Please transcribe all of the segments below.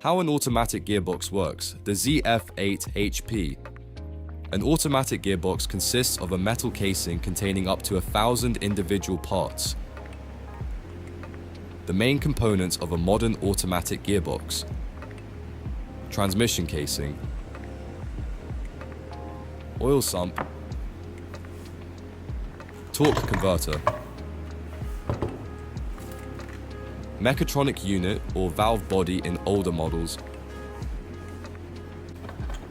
How an automatic gearbox works. The ZF8HP. An automatic gearbox consists of a metal casing containing up to 1,000 individual parts. The main components of a modern automatic gearbox: transmission casing, oil sump, torque converter, Mechatronic unit or valve body in older models,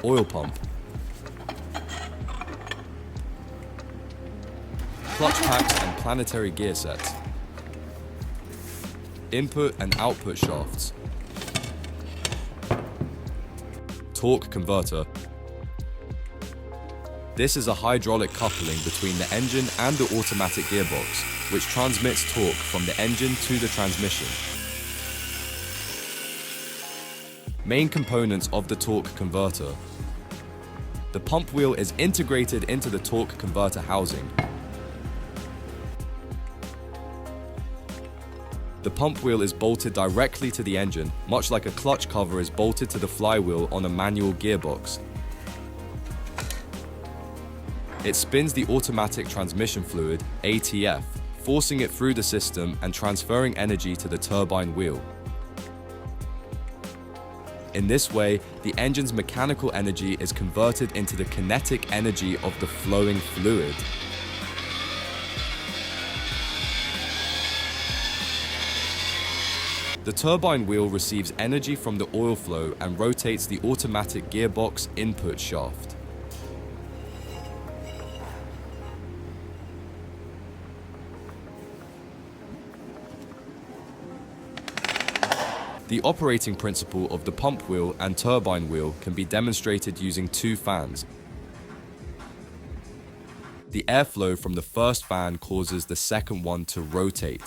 oil pump, clutch packs and planetary gear sets, input and output shafts, torque converter. This is a hydraulic coupling between the engine and the automatic gearbox, which transmits torque from the engine to the transmission. Main components of the torque converter. The pump wheel is integrated into the torque converter housing. The pump wheel is bolted directly to the engine, much like a clutch cover is bolted to the flywheel on a manual gearbox. It spins the automatic transmission fluid, ATF, forcing it through the system and transferring energy to the turbine wheel. In this way, the engine's mechanical energy is converted into the kinetic energy of the flowing fluid. The turbine wheel receives energy from the oil flow and rotates the automatic gearbox input shaft. The operating principle of the pump wheel and turbine wheel can be demonstrated using two fans. The airflow from the first fan causes the second one to rotate.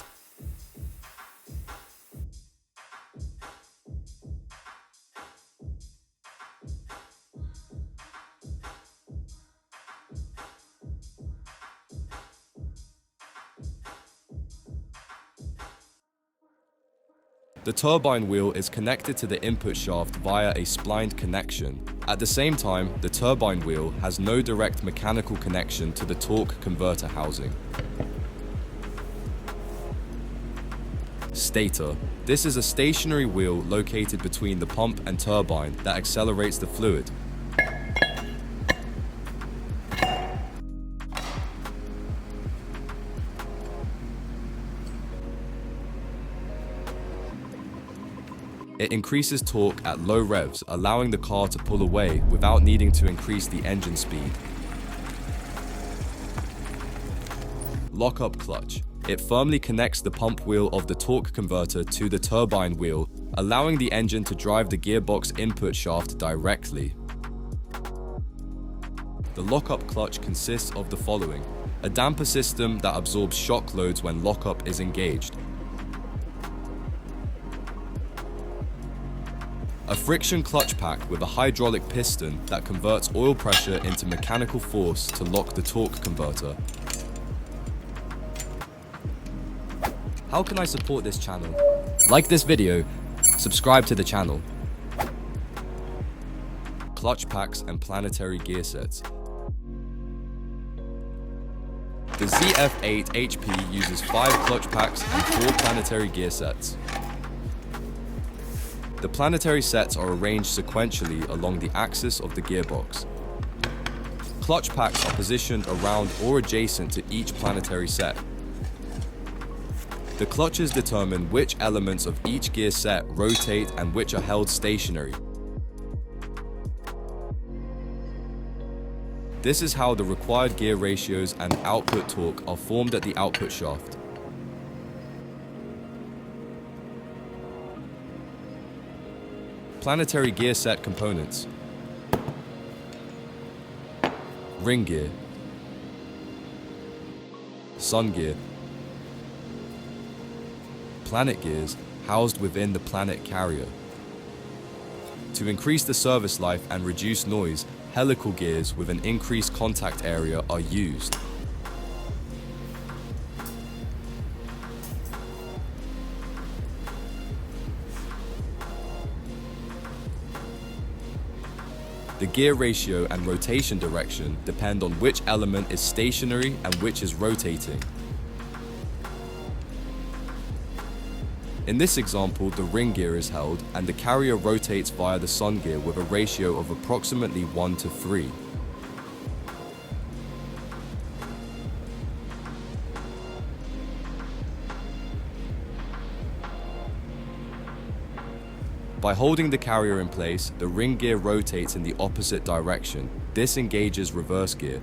The turbine wheel is connected to the input shaft via a splined connection. At the same time, the turbine wheel has no direct mechanical connection to the torque converter housing. Stator. This is a stationary wheel located between the pump and turbine that accelerates the fluid. It increases torque at low revs, allowing the car to pull away without needing to increase the engine speed. Lock-up clutch. It firmly connects the pump wheel of the torque converter to the turbine wheel, allowing the engine to drive the gearbox input shaft directly. The lock-up clutch consists of the following: a damper system that absorbs shock loads when lock-up is engaged, a friction clutch pack with a hydraulic piston that converts oil pressure into mechanical force to lock the torque converter. How can I support this channel? Like this video, subscribe to the channel. Clutch packs and planetary gear sets. The ZF8HP uses 5 clutch packs and 4 planetary gear sets. The planetary sets are arranged sequentially along the axis of the gearbox. Clutch packs are positioned around or adjacent to each planetary set. The clutches determine which elements of each gear set rotate and which are held stationary. This is how the required gear ratios and output torque are formed at the output shaft. Planetary gear set components: ring gear, sun gear, planet gears housed within the planet carrier. To increase the service life and reduce noise, helical gears with an increased contact area are used. The gear ratio and rotation direction depend on which element is stationary and which is rotating. In this example, the ring gear is held and the carrier rotates via the sun gear with a ratio of approximately 1:3. By holding the carrier in place, the ring gear rotates in the opposite direction. This engages reverse gear.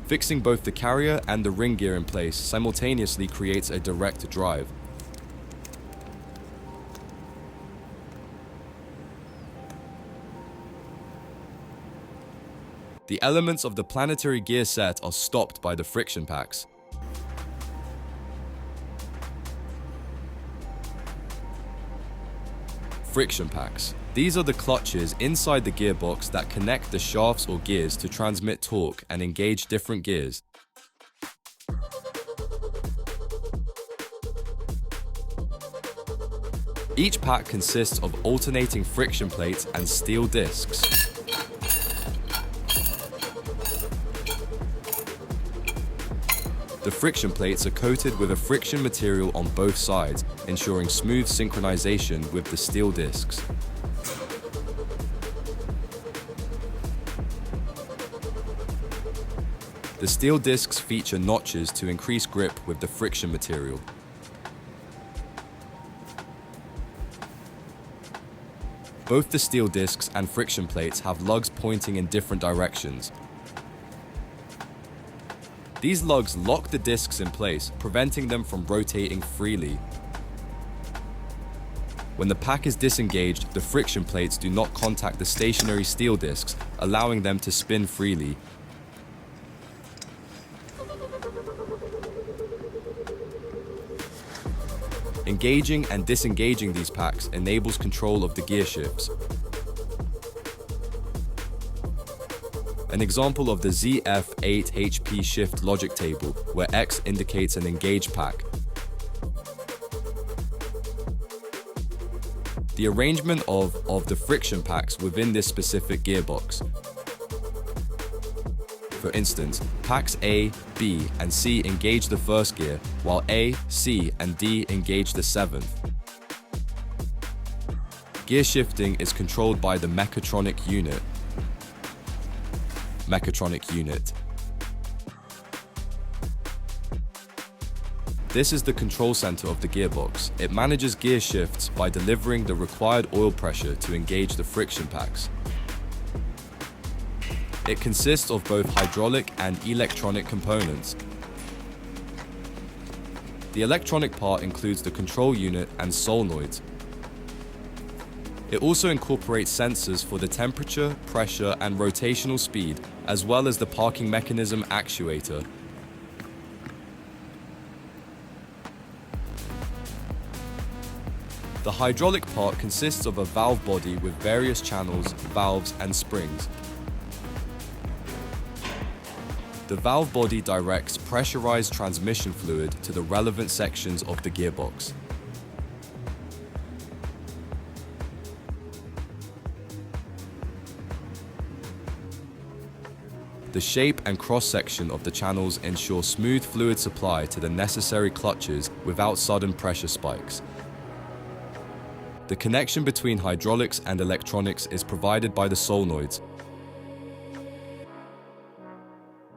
Fixing both the carrier and the ring gear in place simultaneously creates a direct drive. The elements of the planetary gear set are stopped by the friction packs. Friction packs. These are the clutches inside the gearbox that connect the shafts or gears to transmit torque and engage different gears. Each pack consists of alternating friction plates and steel discs. The friction plates are coated with a friction material on both sides, ensuring smooth synchronization with the steel discs. The steel discs feature notches to increase grip with the friction material. Both the steel discs and friction plates have lugs pointing in different directions. These lugs lock the discs in place, preventing them from rotating freely. When the pack is disengaged, the friction plates do not contact the stationary steel discs, allowing them to spin freely. Engaging and disengaging these packs enables control of the gear shifts. An example of the ZF8HP shift logic table, where X indicates an engaged pack. The arrangement of the friction packs within this specific gearbox. For instance, packs A, B, and C engage the first gear, while A, C, and D engage the seventh. Gear shifting is controlled by the Mechatronic unit. This is the control center of the gearbox. It manages gear shifts by delivering the required oil pressure to engage the friction packs. It consists of both hydraulic and electronic components. The electronic part includes the control unit and solenoids. It also incorporates sensors for the temperature, pressure, and rotational speed, as well as the parking mechanism actuator. The hydraulic part consists of a valve body with various channels, valves, and springs. The valve body directs pressurized transmission fluid to the relevant sections of the gearbox. The shape and cross-section of the channels ensure smooth fluid supply to the necessary clutches without sudden pressure spikes. The connection between hydraulics and electronics is provided by the solenoids.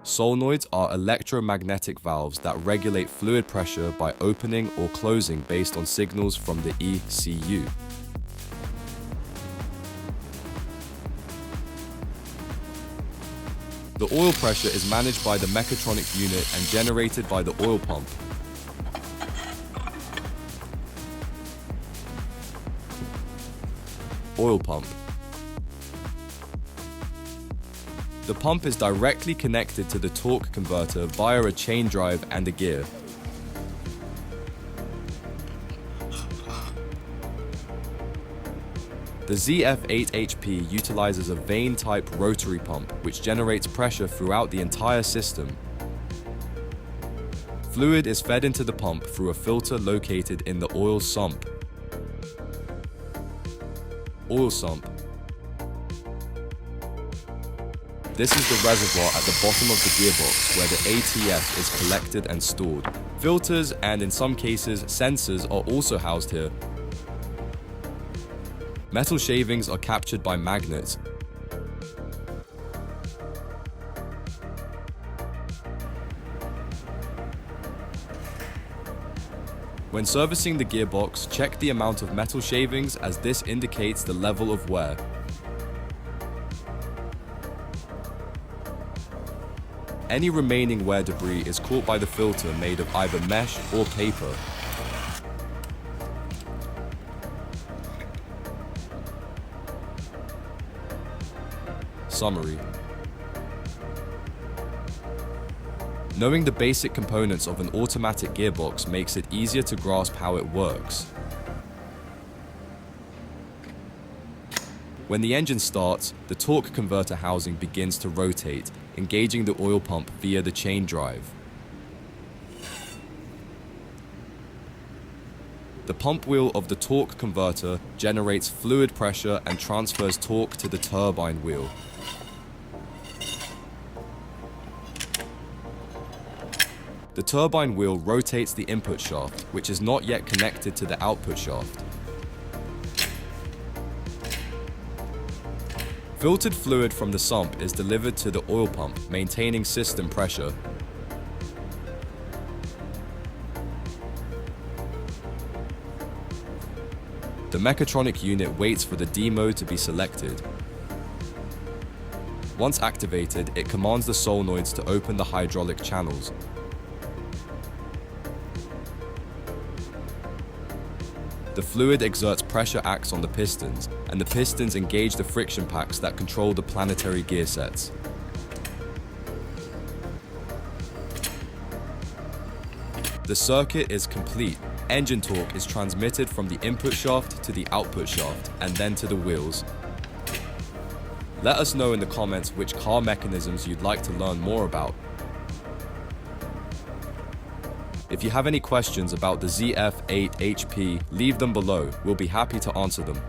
Solenoids are electromagnetic valves that regulate fluid pressure by opening or closing based on signals from the ECU. The oil pressure is managed by the Mechatronic unit and generated by the oil pump. Oil pump. The pump is directly connected to the torque converter via a chain drive and a gear. The ZF8HP utilizes a vane-type rotary pump which generates pressure throughout the entire system. Fluid is fed into the pump through a filter located in the oil sump. oil sump. This is the reservoir at the bottom of the gearbox where the ATF is collected and stored. Filters and, in some cases, sensors are also housed here. Metal shavings are captured by magnets. When servicing the gearbox, check the amount of metal shavings as this indicates the level of wear. Any remaining wear debris is caught by the filter made of either mesh or paper. Summary. Knowing the basic components of an automatic gearbox makes it easier to grasp how it works. When the engine starts, the torque converter housing begins to rotate, engaging the oil pump via the chain drive. The pump wheel of the torque converter generates fluid pressure and transfers torque to the turbine wheel. The turbine wheel rotates the input shaft, which is not yet connected to the output shaft. Filtered fluid from the sump is delivered to the oil pump, maintaining system pressure. The Mechatronic unit waits for the D mode to be selected. Once activated, it commands the solenoids to open the hydraulic channels. The fluid exerts pressure acts on the pistons, and the pistons engage the friction packs that control the Planetary gear sets. The circuit is complete. Engine torque is transmitted from the input shaft to the output shaft, and then to the wheels. Let us know in the comments which car mechanisms you'd like to learn more about. If you have any questions about the ZF8 HP, leave them below. We'll be happy to answer them.